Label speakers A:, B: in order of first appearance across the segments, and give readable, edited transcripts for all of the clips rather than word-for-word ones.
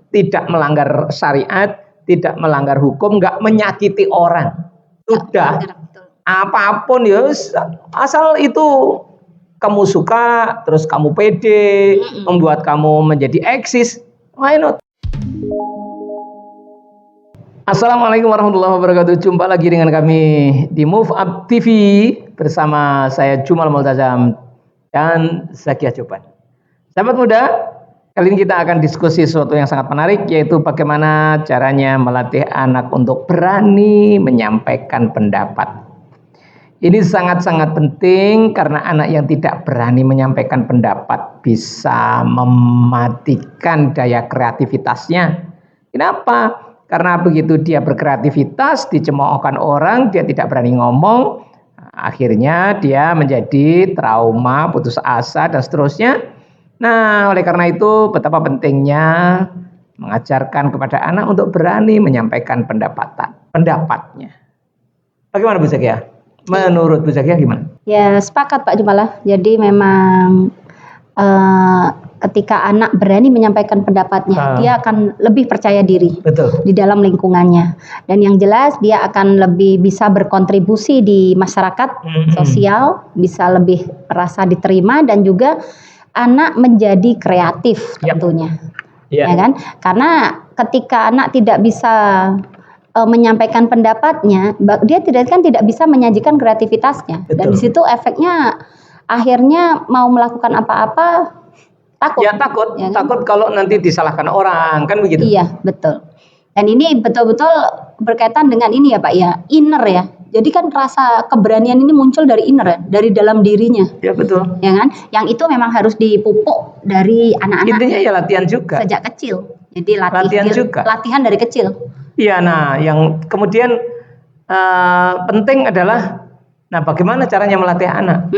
A: tidak melanggar syariat, tidak melanggar hukum, nggak menyakiti orang. Sudah, apapun ya, asal itu kamu suka, terus kamu pede, membuat kamu menjadi eksis, why not? Assalamualaikum warahmatullahi wabarakatuh. Jumpa lagi dengan kami di Move Up TV bersama saya Jumal Multazam dan Zakia Joban. Sahabat muda, kali ini kita akan diskusi sesuatu yang sangat menarik, yaitu bagaimana caranya melatih anak untuk berani menyampaikan pendapat. Ini sangat-sangat penting karena anak yang tidak berani menyampaikan pendapat bisa mematikan daya kreativitasnya. Kenapa? Karena begitu dia berkreativitas, dicemoohkan orang, dia tidak berani ngomong, akhirnya dia menjadi trauma, putus asa, dan seterusnya. Nah, oleh karena itu betapa pentingnya mengajarkan kepada anak untuk berani menyampaikan pendapatnya. Bagaimana Bu Zakia? Menurut Bu Zakia gimana?
B: Ya, sepakat Pak Jumala. Jadi memang ketika anak berani menyampaikan pendapatnya, dia akan lebih percaya diri.
A: Betul.
B: Di dalam lingkungannya. Dan yang jelas dia akan lebih bisa berkontribusi di masyarakat sosial, bisa lebih merasa diterima, dan juga anak menjadi kreatif tentunya. Ya kan? Karena ketika anak tidak bisa menyampaikan pendapatnya, dia tidak bisa menyajikan kreativitasnya. Betul. Dan di situ efeknya akhirnya mau melakukan apa-apa takut.
A: Ya takut,
B: ya kan?
A: Takut kalau nanti disalahkan orang, kan begitu.
B: Iya, betul. Dan ini betul-betul berkaitan dengan ini ya Pak ya, inner ya. Jadi kan rasa keberanian ini muncul dari inner ya, dari dalam dirinya.
A: Ya betul.
B: Ya kan? Yang itu memang harus dipupuk dari anak-anak.
A: Intinya ya latihan juga.
B: Sejak kecil. Jadi latihan dari kecil.
A: Iya, nah yang kemudian penting adalah, nah bagaimana caranya melatih anak?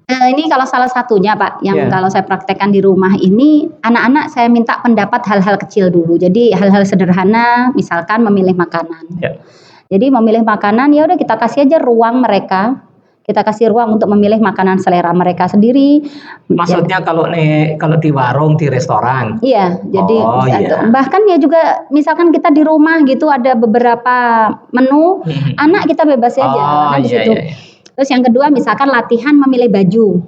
B: Ini kalau salah satunya Pak, yang kalau saya praktekkan di rumah ini, anak-anak saya minta pendapat hal-hal kecil dulu. Jadi hal-hal sederhana, misalkan memilih makanan. Jadi memilih makanan, ya udah kita kasih aja ruang mereka. Kita kasih ruang untuk memilih makanan selera mereka sendiri.
A: Maksudnya kalau di warung, di restoran.
B: Iya, jadi bahkan ya juga misalkan kita di rumah gitu ada beberapa menu, anak kita bebas aja di situ. Terus yang kedua misalkan latihan memilih baju.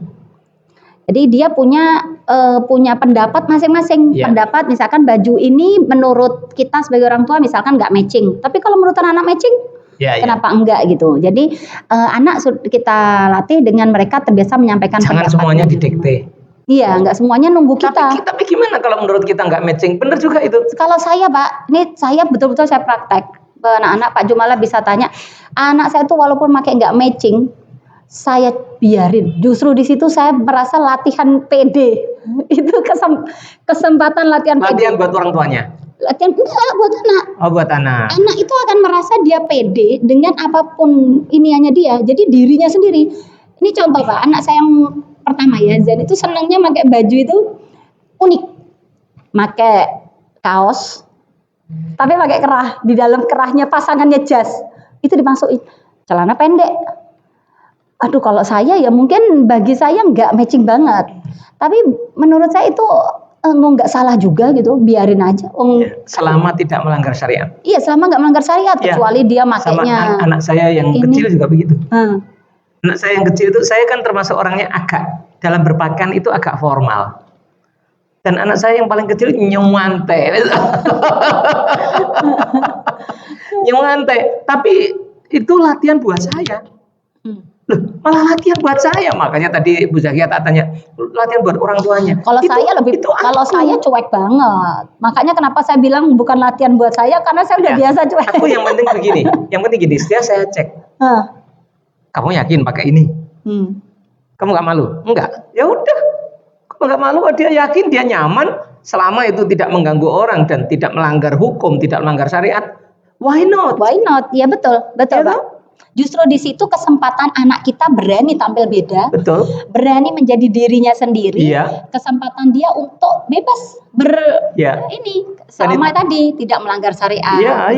B: Jadi dia punya pendapat masing-masing. Pendapat misalkan baju ini menurut kita sebagai orang tua misalkan nggak matching. Tapi kalau menurut anak matching, kenapa enggak gitu. Jadi anak kita latih dengan mereka terbiasa menyampaikan pendapat.
A: Jangan semuanya didikte.
B: Iya, nggak semuanya nunggu kita.
A: Tapi gimana kalau menurut kita nggak matching? Bener juga itu.
B: Kalau saya Pak, ini saya betul-betul saya praktek. Anak-anak Pak Jumala bisa tanya, anak saya tuh walaupun pakai nggak matching, saya biarin. Justru di situ saya merasa latihan PD. Itu kesempatan latihan PD.
A: Latihan buat orang tuanya.
B: Latihan enggak buat anak.
A: Oh, buat anak.
B: Anak itu akan merasa dia PD dengan apapun iniannya dia. Jadi dirinya sendiri. Ini contoh Pak, anak saya yang pertama ya, Zan itu senangnya pakai baju itu unik. Pakai kaos tapi pakai kerah, di dalam kerahnya pasangannya jas. Itu dimasukin celana pendek. Aduh, kalau saya ya mungkin bagi saya nggak matching banget. Tapi menurut saya itu nggak salah juga gitu, biarin aja.
A: Selama tidak melanggar syariat.
B: Iya, selama nggak melanggar syariat, kecuali dia makainya.
A: Sama anak saya yang kecil juga begitu. Anak saya yang kecil itu, saya kan termasuk orangnya agak dalam berpakaian itu agak formal. Dan anak saya yang paling kecil nyumantai. Nyumantai, tapi itu latihan buat saya. Loh, malah latihan buat saya. Makanya tadi Bu Zakia tak tanya, latihan buat orang tuanya.
B: Kalau saya cuek banget. Makanya kenapa saya bilang bukan latihan buat saya, karena saya udah biasa cuek.
A: Aku yang penting begini, setiap saya cek. Kamu yakin pakai ini? Kamu nggak malu? Enggak. Ya udah. Kamu nggak malu, dia yakin, dia nyaman, selama itu tidak mengganggu orang dan tidak melanggar hukum, tidak melanggar syariat. Why not?
B: Why not? Ya betul Pak. Justru di situ kesempatan anak kita berani tampil beda, berani menjadi dirinya sendiri, kesempatan dia untuk bebas selama tadi tidak melanggar syariat.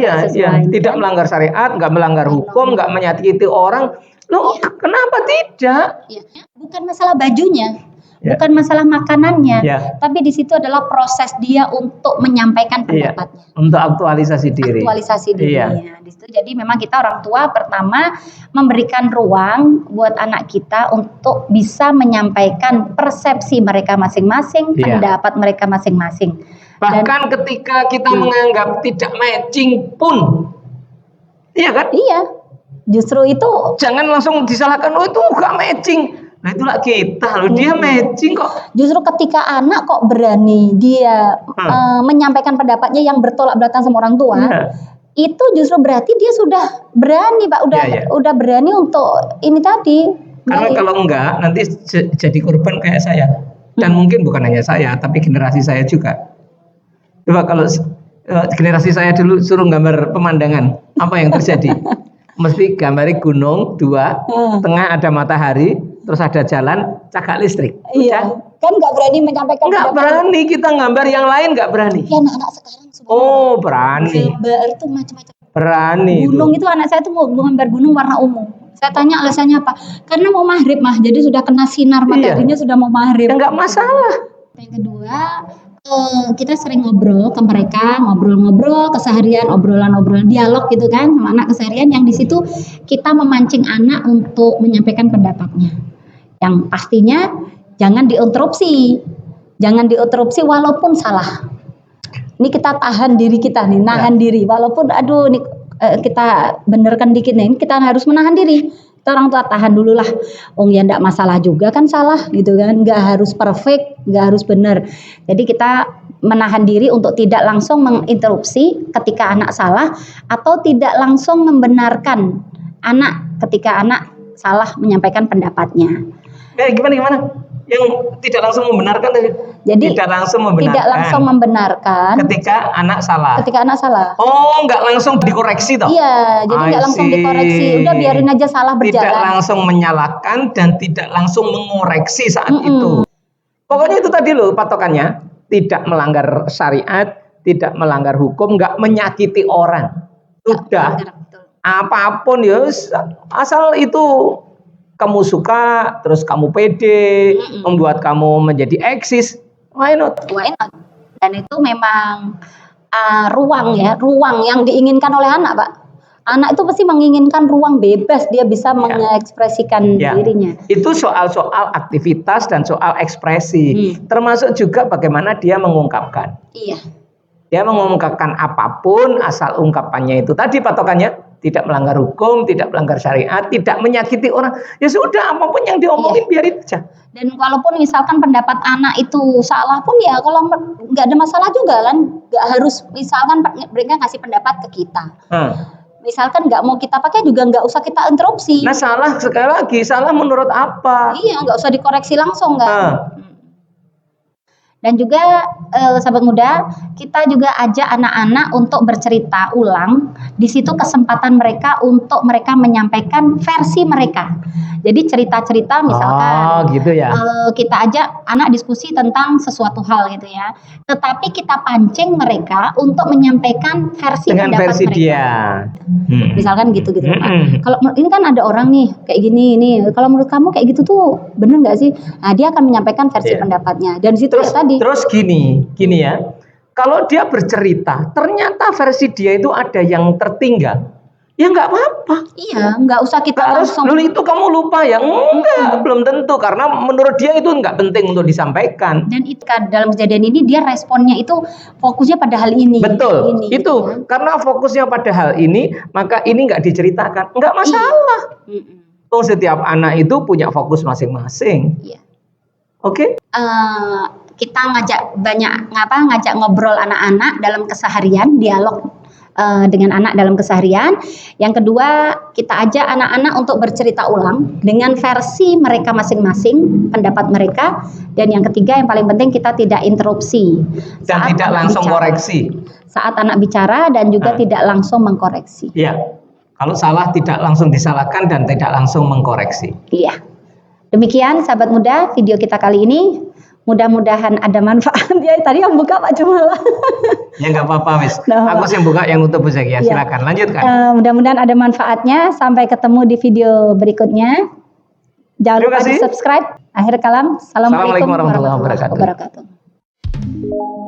A: Tidak melanggar syariat, nggak melanggar hukum, nggak menyakiti orang. Loh, kenapa tidak?
B: Bukan masalah bajunya,
A: Ya.
B: bukan masalah makanannya,
A: Ya.
B: tapi di situ adalah proses dia untuk menyampaikan
A: Iya.
B: pendapatnya.
A: Untuk aktualisasi diri.
B: Aktualisasi
A: Iya.
B: dirinya. Di situ jadi memang kita orang tua pertama memberikan ruang buat anak kita untuk bisa menyampaikan persepsi mereka masing-masing,
A: Iya.
B: pendapat mereka masing-masing.
A: Bahkan ketika kita menganggap tidak matching pun, iya kan?
B: Iya, justru itu
A: Jangan langsung disalahkan, oh itu nggak matching. Nah itulah kita loh, dia matching kok.
B: justru ketika anak kok berani dia menyampaikan pendapatnya yang bertolak belakang sama orang tua,
A: Iya.
B: itu justru berarti dia sudah berani, Pak,
A: Iya.
B: udah berani untuk ini tadi.
A: Karena kalau enggak nanti jadi korban kayak saya. Dan mungkin bukan hanya saya, tapi generasi saya juga. Coba kalau generasi saya dulu suruh gambar pemandangan, apa yang terjadi? Mesti gambari gunung 2, tengah ada matahari, terus ada jalan, cagak listrik.
B: Iya, kan nggak berani menyampaikan
A: Enggak
B: pendapat.
A: berani kita gambar yang lain, enggak berani.
B: Ya anak-anak sekarang
A: Oh, berani.
B: gambar tuh macam-macam.
A: Berani
B: Gunung
A: itu.
B: itu anak saya tuh mau gambar gunung warna ungu. Saya tanya alasannya apa? Karena mau maghrib, Mah. Jadi sudah kena sinar mataharinya, sudah mau maghrib.
A: Ya enggak masalah.
B: Yang kedua, kita sering ngobrol ke mereka, ngobrol-ngobrol keseharian, obrolan-obrolan dialog gitu kan sama anak keseharian, yang di situ kita memancing anak untuk menyampaikan pendapatnya. Yang pastinya jangan diinterupsi. Jangan diinterupsi walaupun salah. Ini kita tahan diri kita nih, nahan diri walaupun aduh nih kita benerkan dikit nih, ini kita harus menahan diri. Kita orang tua tahan dulu lah. Ya enggak masalah juga kan salah gitu kan. Enggak harus perfect, enggak harus benar. Jadi kita menahan diri untuk tidak langsung menginterupsi ketika anak salah, atau tidak langsung membenarkan anak ketika anak salah menyampaikan pendapatnya.
A: Gimana? Yang tidak langsung membenarkan tadi.
B: Jadi
A: tidak langsung membenarkan.
B: Tidak langsung membenarkan
A: ketika anak salah.
B: ketika anak salah.
A: Oh, enggak langsung dikoreksi toh?
B: Iya, jadi nggak langsung dikoreksi. Udah biarin aja salah berjalan.
A: Tidak langsung menyalahkan dan tidak langsung mengoreksi saat itu. Pokoknya itu tadi loh patokannya. Tidak melanggar syariat, tidak melanggar hukum, nggak menyakiti orang. Sudah. Apapun ya, asal itu kamu suka, terus kamu pede, membuat kamu menjadi eksis, why not?
B: Why not? Dan itu memang ruang yang diinginkan oleh anak, Pak. Anak itu pasti menginginkan ruang bebas, dia bisa mengekspresikan dirinya.
A: Itu soal aktivitas dan soal ekspresi, termasuk juga bagaimana dia mengungkapkan.
B: Iya.
A: Dia mengungkapkan apapun, asal ungkapannya itu tadi patokannya. Tidak melanggar hukum, tidak melanggar syariat, tidak menyakiti orang. Ya sudah, apapun yang diomongin biarin aja.
B: Dan walaupun misalkan pendapat anak itu salah pun ya kalau nggak ada masalah juga kan. Nggak harus misalkan mereka ngasih pendapat ke kita. Misalkan nggak mau kita pakai juga nggak usah kita interupsi.
A: Nah salah, sekali lagi, salah menurut apa?
B: Iya, nggak usah dikoreksi langsung kan. Dan juga sahabat muda, kita juga ajak anak-anak untuk bercerita ulang. Di situ kesempatan mereka untuk mereka menyampaikan versi mereka. Jadi cerita-cerita misalkan
A: gitu ya.
B: Kita ajak anak diskusi tentang sesuatu hal gitu ya. Tetapi kita pancing mereka untuk menyampaikan versi
A: dengan
B: pendapat
A: versi
B: mereka.
A: dia.
B: Misalkan gitu Pak. Kalau ini kan ada orang nih kayak gini ini. Kalau menurut kamu kayak gitu tuh bener nggak sih? Nah, dia akan menyampaikan versi pendapatnya. Dan di situ
A: Terus gini ya. Kalau dia bercerita, ternyata versi dia itu ada yang tertinggal. Ya nggak apa-apa.
B: Iya, nggak usah kita
A: harus.
B: langsung.
A: Dulu itu kamu lupa ya? Enggak, belum tentu. Karena menurut dia itu nggak penting untuk disampaikan.
B: Dan itu dalam kejadian ini dia responnya itu fokusnya pada hal ini.
A: Betul.
B: Ini,
A: itu
B: gitu.
A: Karena fokusnya pada hal ini, maka ini nggak diceritakan. Nggak masalah. Oh, setiap anak itu punya fokus masing-masing.
B: Iya.
A: Oke?
B: Kita ngajak ngobrol anak-anak dalam keseharian, dialog dengan anak dalam keseharian. Yang kedua, kita ajak anak-anak untuk bercerita ulang dengan versi mereka masing-masing, pendapat mereka. Dan yang ketiga, yang paling penting kita tidak interupsi.
A: Dan tidak langsung koreksi.
B: Saat anak bicara dan juga tidak langsung mengkoreksi.
A: Iya. Kalau salah tidak langsung disalahkan dan tidak langsung mengkoreksi.
B: Iya. Demikian sahabat muda video kita kali ini. Mudah-mudahan ada manfaat. Ya tadi yang buka Pak Jumal.
A: Ya nggak apa-apa Miss. Aku yang buka, yang nutup Bu Zakia. Silakan lanjutkan.
B: Mudah-mudahan ada manfaatnya. Sampai ketemu di video berikutnya. Jangan
A: Terima
B: lupa
A: kasih.
B: di subscribe. Akhir kalam. Assalamualaikum
A: Assalamualaikum warahmatullahi
B: warahmatullahi wabarakatuh.